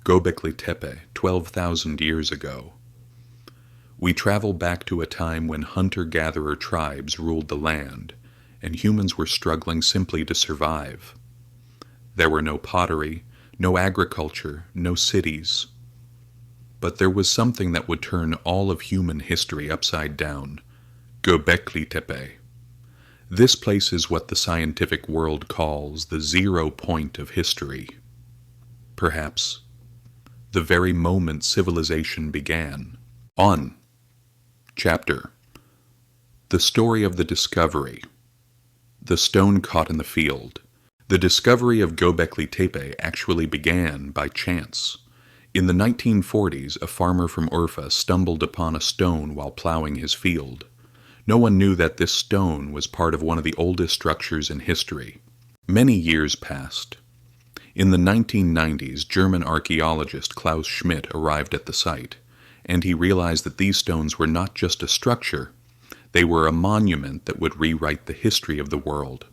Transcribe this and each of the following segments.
Göbekli Tepe, 12,000 years ago. We travel back to a time when hunter-gatherer tribes ruled the land, and humans were struggling simply to survive. There were no pottery, no agriculture, no cities. But there was something that would turn all of human history upside down: Göbekli Tepe. This place is what the scientific world calls the 0 point of history. Perhaps the very moment civilization began. On. Chapter: The story of the discovery. The stone caught in the field. The discovery of Göbekli Tepe actually began by chance. In the 1940s, a farmer from Urfa stumbled upon a stone while plowing his field. No one knew that this stone was part of one of the oldest structures in history. Many years passed. In the 1990s, German archaeologist Klaus Schmidt arrived at the site, and he realized that these stones were not just a structure, they were a monument that would rewrite the history of the world.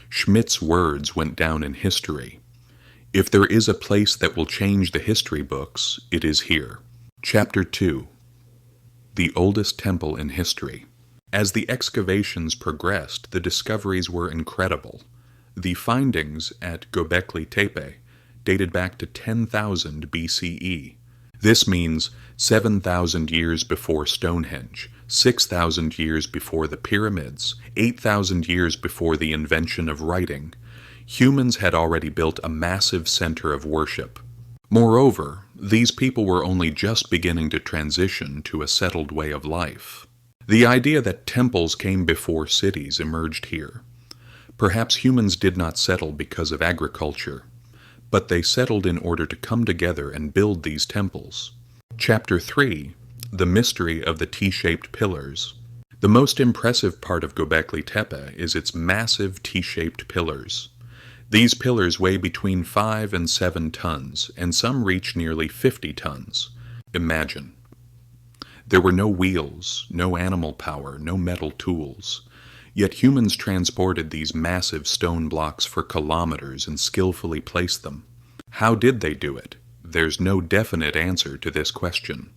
Schmidt's words went down in history. If there is a place that will change the history books, it is here. Chapter 2. The oldest temple in history. As the excavations progressed, the discoveries were incredible. The findings at Göbekli Tepe dated back to 10,000 BCE. This means 7,000 years before Stonehenge, 6,000 years before the pyramids, 8,000 years before the invention of writing. Humans had already built a massive center of worship. Moreover, these people were only just beginning to transition to a settled way of life. The idea that temples came before cities emerged here. Perhaps humans did not settle because of agriculture, but they settled in order to come together and build these temples. Chapter 3. The mystery of the T-shaped pillars. The most impressive part of Göbekli Tepe is its massive T-shaped pillars. These pillars weigh between 5 and 7 tons, and some reach nearly 50 tons. Imagine. There were no wheels, no animal power, no metal tools. Yet humans transported these massive stone blocks for kilometers and skillfully placed them. How did they do it? There's no definite answer to this question.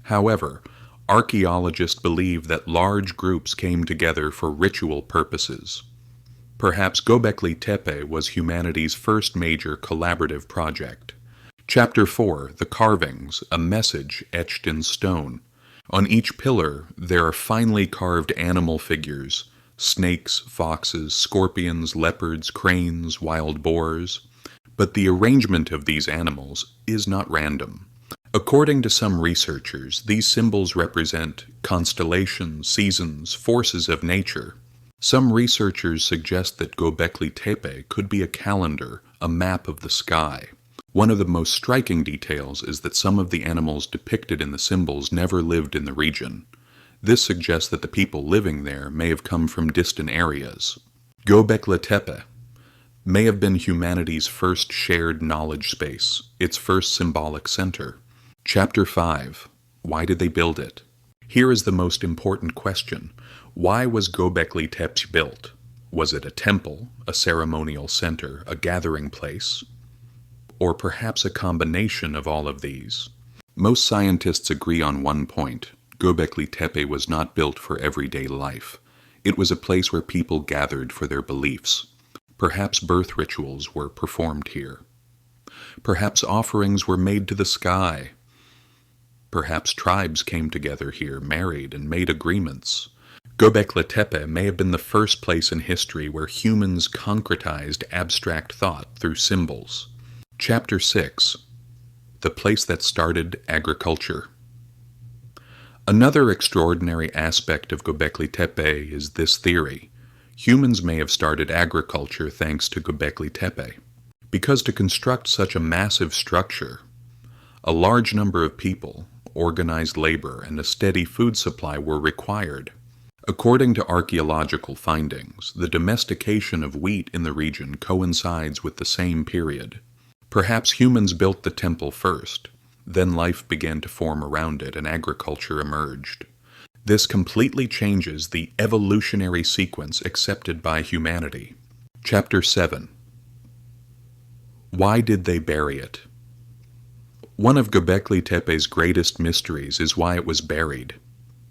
However, archaeologists believe that large groups came together for ritual purposes. Perhaps Göbekli Tepe was humanity's first major collaborative project. Chapter 4. The Carvings, a message etched in stone. On each pillar, there are finely carved animal figures: snakes, foxes, scorpions, leopards, cranes, wild boars. But the arrangement of these animals is not random. According to some researchers, these symbols represent constellations, seasons, forces of nature. Some researchers suggest that Göbekli Tepe could be a calendar, a map of the sky. One of the most striking details is that some of the animals depicted in the symbols never lived in the region. This suggests that the people living there may have come from distant areas. Göbekli Tepe may have been humanity's first shared knowledge space, its first symbolic center. Chapter 5. Why did they build it? Here is the most important question. Why was Göbekli Tepe built? Was it a temple, a ceremonial center, a gathering place? Or perhaps a combination of all of these? Most scientists agree on one point. Göbekli Tepe was not built for everyday life. It was a place where people gathered for their beliefs. Perhaps birth rituals were performed here. Perhaps offerings were made to the sky. Perhaps tribes came together here, married, and made agreements. Göbekli Tepe may have been the first place in history where humans concretized abstract thought through symbols. Chapter 6. The place that started agriculture. Another extraordinary aspect of Göbekli Tepe is this theory. Humans may have started agriculture thanks to Göbekli Tepe. Because to construct such a massive structure, a large number of people, organized labor, and a steady food supply were required. According to archaeological findings, the domestication of wheat in the region coincides with the same period. Perhaps humans built the temple first, then life began to form around it and agriculture emerged. This completely changes the evolutionary sequence accepted by humanity. Chapter 7. Why did they bury it? One of Göbekli Tepe's greatest mysteries is why it was buried.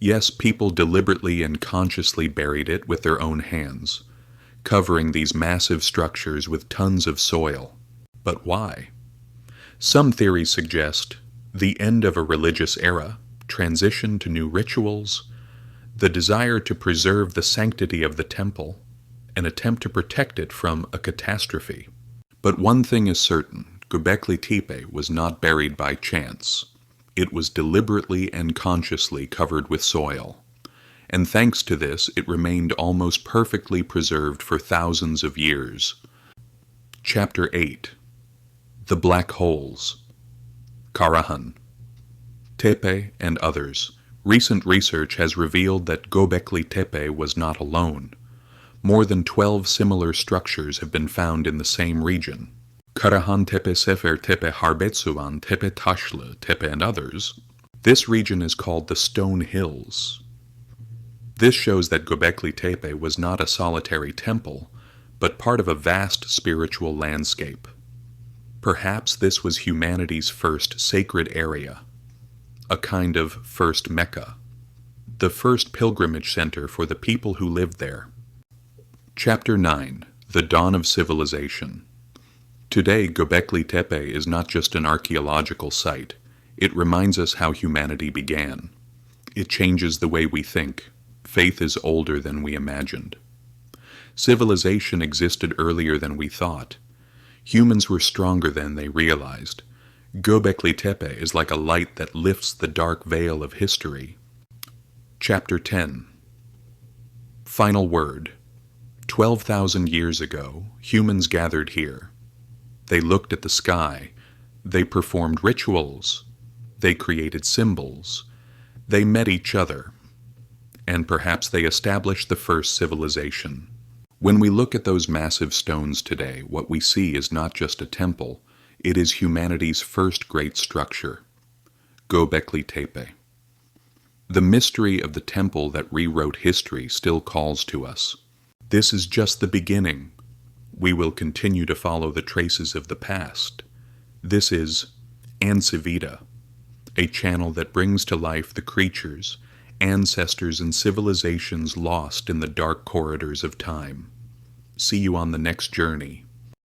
Yes, people deliberately and consciously buried it with their own hands, covering these massive structures with tons of soil. But why? Some theories suggest the end of a religious era, transition to new rituals, the desire to preserve the sanctity of the temple, an attempt to protect it from a catastrophe. But one thing is certain, Göbekli Tepe was not buried by chance. It was deliberately and consciously covered with soil. And thanks to this, it remained almost perfectly preserved for thousands of years. Chapter 8. The Black Holes. Karahan. Tepe and others. Recent research has revealed that Göbekli Tepe was not alone. More than 12 similar structures have been found in the same region. Karahan Tepe, Sefer Tepe, Harbetsuvan, Tepe Taşlı, Tepe and others. This region is called the Stone Hills. This shows that Göbekli Tepe was not a solitary temple, but part of a vast spiritual landscape. Perhaps this was humanity's first sacred area, a kind of first Mecca, the first pilgrimage center for the people who lived there. Chapter 9. The Dawn of Civilization. Today, Göbekli Tepe is not just an archaeological site. It reminds us how humanity began. It changes the way we think. Faith is older than we imagined. Civilization existed earlier than we thought. Humans were stronger than they realized. Göbekli Tepe is like a light that lifts the dark veil of history. Chapter 10. Final word. 12,000 years ago, humans gathered here. They looked at the sky. They performed rituals. They created symbols. They met each other. And perhaps they established the first civilization. When we look at those massive stones today, what we see is not just a temple. It is humanity's first great structure, Göbekli Tepe. The mystery of the temple that rewrote history still calls to us. This is just the beginning. We will continue to follow the traces of the past. This is AncientCivilizations, a channel that brings to life the creatures, ancestors, and civilizations lost in the dark corridors of time. See you on the next journey.